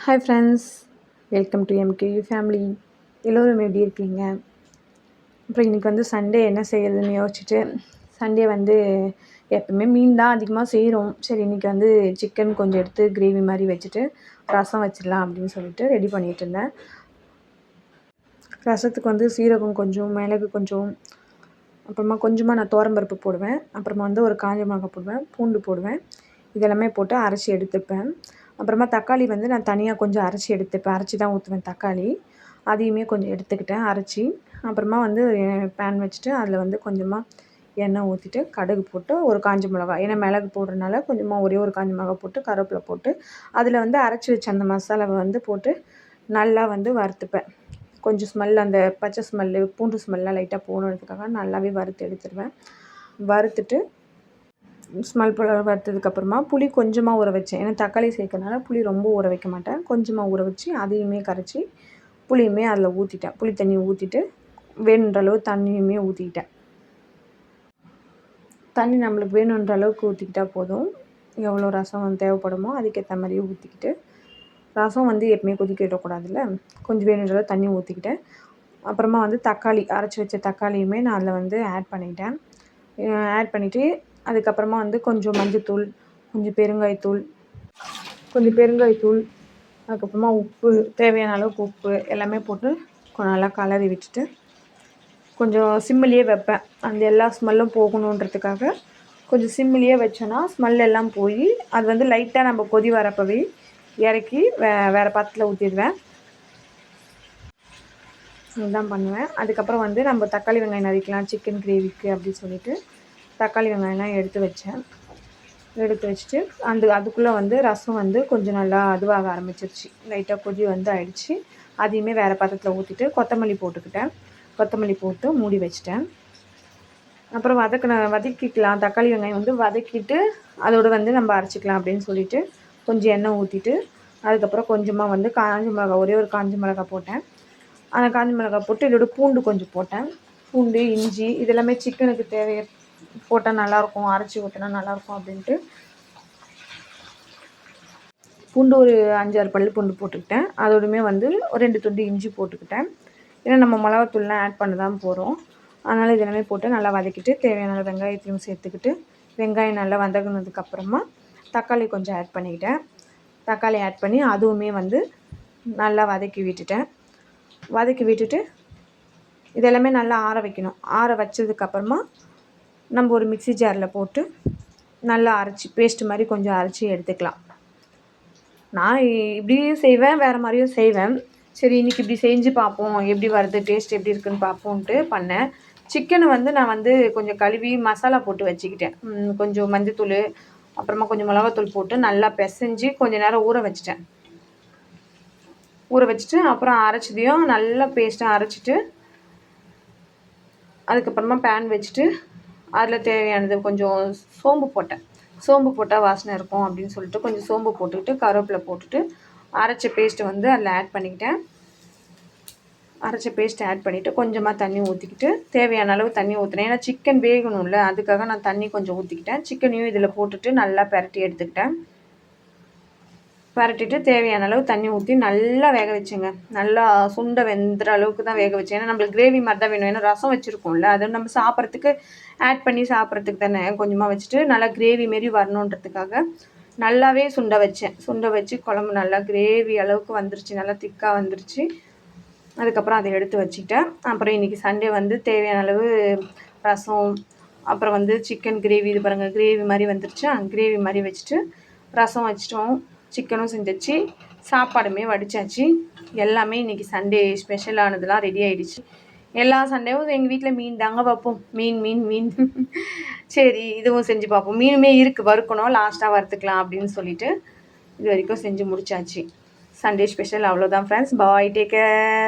Hi friends, welcome to MKU family. எல்லோரும் எப்படி இருக்கீங்க? அப்புறம் இன்றைக்கி வந்து சண்டே என்ன செய்யறதுன்னு யோசிச்சுட்டு, சண்டே வந்து எப்பவுமே மீன் தான் அதிகமாக செய்கிறோம். சரி, இன்றைக்கி வந்து சிக்கன் கொஞ்சம் எடுத்து கிரேவி மாதிரி வச்சுட்டு ரசம் வச்சிடலாம் அப்படின்னு சொல்லிட்டு ரெடி பண்ணிகிட்டு இருந்தேன். ரசத்துக்கு வந்து சீரகம் கொஞ்சம், மிளகு கொஞ்சம், அப்புறமா கொஞ்சமாக நான் துவரம்பருப்பு போடுவேன். அப்புறமா வந்து ஒரு காஞ்ச மிளகாய் போடுவேன், பூண்டு போடுவேன். இதெல்லாமே போட்டு அரைச்சி எடுத்துப்பேன். அப்புறமா தக்காளி வந்து நான் தனியாக கொஞ்சம் அரைச்சி எடுத்துப்பேன். அரைச்சி தான் ஊற்றுவேன் தக்காளி. அதையுமே கொஞ்சம் எடுத்துக்கிட்டேன் அரைச்சி. அப்புறமா வந்து பேன் வச்சுட்டு அதில் வந்து கொஞ்சமாக எண்ணெய் ஊற்றிட்டு கடுகு போட்டு ஒரு காஞ்ச மிளகாய், ஏன்னா மிளகு போடுறதுனால கொஞ்சமாக ஒரே ஒரு காஞ்ச மிளகாய் போட்டு கருவேப்பிலை போட்டு அதில் வந்து அரைச்சி வச்ச அந்த மசாலாவை வந்து போட்டு நல்லா வந்து வறுத்துப்பேன். கொஞ்சம் ஸ்மெல், அந்த பச்சை ஸ்மெல்லு, பூண்டு ஸ்மெல்லாம் லைட்டாக போகணுன்றதுக்காக நல்லாவே வறுத்து எடுத்துடுவேன். வறுத்துட்டு ஸ்மெல் போல் வறுத்ததுக்கப்புறமா புளி கொஞ்சமாக ஊற வச்சேன். ஏன்னா தக்காளி சேர்க்கறனால புளி ரொம்ப ஊற வைக்க மாட்டேன். கொஞ்சமாக ஊற வச்சு அதையுமே கரைச்சி புளியுமே அதில் ஊற்றிட்டேன். புளி தண்ணி ஊற்றிட்டு வேணுன்ற அளவு தண்ணியுமே ஊற்றிக்கிட்டேன். தண்ணி நம்மளுக்கு வேணுன்ற அளவுக்கு ஊற்றிக்கிட்டால் போதும். எவ்வளோ ரசம் தேவைப்படுமோ அதுக்கேற்ற மாதிரியே ஊற்றிக்கிட்டு, ரசம் வந்து எப்பவுமே கொதிக்க விடக்கூடாதுல்ல, கொஞ்சம் வேணுன்ற அளவு தண்ணி ஊற்றிக்கிட்டேன். அப்புறமா வந்து தக்காளி, அரைச்சி வச்ச தக்காளியுமே நான் அதில் வந்து ஆட் பண்ணிட்டேன். ஆட் பண்ணிவிட்டு அதுக்கப்புறமா வந்து கொஞ்சம் மஞ்சத்தூள், கொஞ்சம் பெருங்காயத்தூள், அதுக்கப்புறமா உப்பு, தேவையான அளவுக்கு உப்பு எல்லாமே போட்டு கொஞ்சம் நல்லா கலரி விட்டுட்டு கொஞ்சம் சிம்மிலேயே வைப்பேன். அந்த எல்லா ஸ்மெல்லும் போகணுன்றதுக்காக கொஞ்சம் சிம்மிலேயே வச்சோன்னா ஸ்மெல் எல்லாம் போய் அது வந்து லைட்டாக நம்ம கொதி வரப்பவே இறக்கி வேறு பாத்திரத்தில் ஊற்றிடுவேன். இதுதான் பண்ணுவேன். அதுக்கப்புறம் வந்து நம்ம தக்காளி வெங்காயம் நறுக்கலாம் சிக்கன் கிரேவிக்கு அப்படின்னு சொல்லிட்டு தக்காளி வெங்காயம்லாம் எடுத்து வச்சுட்டு அதுக்குள்ளே வந்து ரசம் வந்து கொஞ்சம் நல்லா அதுவாக ஆரம்பிச்சிருச்சு. லைட்டாக கொதி வந்து ஆயிடுச்சு. அதையுமே வேறு பாத்திரத்தில் ஊற்றிட்டு கொத்தமல்லி போட்டு மூடி வச்சிட்டேன். அப்புறம் வதக்கிக்கலாம். தக்காளி வெங்காயம் வந்து வதக்கிட்டு அதோடு வந்து நம்ம அரைச்சிக்கலாம் அப்படின்னு சொல்லிட்டு கொஞ்சம் எண்ணெய் ஊற்றிட்டு அதுக்கப்புறம் கொஞ்சமாக வந்து காஞ்ச மிளகாய், ஒரே ஒரு காஞ்ச மிளகாய் போட்டேன். அந்த காஞ்ச மிளகாய் போட்டு இதோட பூண்டு கொஞ்சம் போட்டேன். பூண்டு, இஞ்சி இதெல்லாமே சிக்கனுக்கு தேவையை போட்டால் நல்லாயிருக்கும், அரைச்சி ஊற்றினா நல்லாயிருக்கும் அப்படின்ட்டு பூண்டு ஒரு 5-6 பல் பூண்டு போட்டுக்கிட்டேன். அதோடுமே வந்து ஒரு 2 துண்டு இஞ்சி போட்டுக்கிட்டேன். ஏன்னா நம்ம மிளகாத்தூள்லாம் ஆட் பண்ண தான் போகிறோம். அதனால் இதெல்லாமே போட்டு நல்லா வதக்கிட்டு தேவையான வெங்காயத்தையும் சேர்த்துக்கிட்டு வெங்காயம் நல்லா வதங்கினதுக்கப்புறமா தக்காளி கொஞ்சம் ஆட் பண்ணிக்கிட்டேன். தக்காளி ஆட் பண்ணி அதுவுமே வந்து நல்லா வதக்கி விட்டுட்டு இதெல்லாமே நல்லா ஆற வைக்கணும். ஆற வச்சதுக்கப்புறமா நம்ம ஒரு மிக்ஸி ஜாரில் போட்டு நல்லா அரைச்சி பேஸ்ட் மாதிரி கொஞ்சம் அரைச்சி எடுத்துக்கலாம். நான் இப்படியும் செய்வேன், வேறு மாதிரியும் செய்வேன். சரி, இன்றைக்கி இப்படி செஞ்சு பார்ப்போம், எப்படி வருது, டேஸ்ட் எப்படி இருக்குதுன்னு பார்ப்போன்ட்டு பண்ணேன். சிக்கனை வந்து நான் வந்து கொஞ்சம் கழுவி மசாலா போட்டு வச்சுக்கிட்டேன். கொஞ்சம் மஞ்சத்தூள், அப்புறமா கொஞ்சம் மிளகாத்தூள் போட்டு நல்லா பிசைஞ்சு கொஞ்சம் நேரம் ஊற வச்சுட்டு அப்புறம் அரைச்சதையும் நல்லா பேஸ்ட்டாக அரைச்சிட்டு அதுக்கப்புறமா பேன் வச்சுட்டு அதில் தேவையானது கொஞ்சம் சோம்பு போட்டால் வாசனை இருக்கும் அப்படின்னு சொல்லிட்டு கொஞ்சம் சோம்பு போட்டுக்கிட்டு கருவேப்பிலை போட்டுட்டு அரைச்ச பேஸ்ட்டை வந்து அதில் ஆட் பண்ணிக்கிட்டேன். அரைச்ச பேஸ்ட்டை ஆட் பண்ணிவிட்டு கொஞ்சமாக தண்ணி ஊற்றிக்கிட்டு தேவையான அளவு தண்ணி ஊற்றினேன். ஏன்னா சிக்கன் வேகணும்ல, அதுக்காக நான் தண்ணி கொஞ்சம் ஊற்றிக்கிட்டேன். சிக்கனையும் இதில் போட்டுட்டு நல்லா பரட்டிட்டு தேவையான அளவு தண்ணி ஊற்றி நல்லா வேக வச்சுங்க. நல்லா சுண்டை வெந்துற அளவுக்கு தான் வேக வச்சேன். ஏன்னா நம்மளுக்கு கிரேவி மாதிரி தான் வேணும். ஏன்னா ரசம் வச்சுருக்கோம்ல, அதை நம்ம சாப்பிட்றதுக்கு ஆட் பண்ணி சாப்பிட்றதுக்கு தானே. கொஞ்சமாக வச்சுட்டு நல்லா கிரேவி மாரி வரணுன்றதுக்காக நல்லாவே சுண்டை வச்சு குழம்பு நல்லா கிரேவி அளவுக்கு வந்துருச்சு, நல்லா திக்காக வந்துருச்சு. அதுக்கப்புறம் அதை எடுத்து வச்சுக்கிட்டேன். அப்புறம் இன்றைக்கி சண்டே வந்து தேவையான அளவு ரசம், அப்புறம் வந்து சிக்கன் கிரேவி, இது பாருங்கள் கிரேவி மாதிரி வந்துருச்சு. கிரேவி மாதிரி வச்சுட்டு ரசம் வச்சிட்டோம், சிக்கனும் செஞ்சிச்சு, சாப்பாடுமே வடித்தாச்சு. எல்லாமே இன்றைக்கி சண்டே ஸ்பெஷலானதுலாம் ரெடி ஆகிடுச்சு. எல்லா சண்டேவும் எங்கள் வீட்டில் மீன் தாங்க வைப்போம். மீன் சரி, இதுவும் செஞ்சு பார்ப்போம். மீனுமே இருக்குது, வறுக்கணும், லாஸ்ட்டாக வறுத்துக்கலாம் அப்படின்னு சொல்லிட்டு இது வரைக்கும் செஞ்சு முடிச்சாச்சு. சண்டே ஸ்பெஷல் அவ்வளோதான் ஃப்ரெண்ட்ஸ். பாய், டேக் கேர்.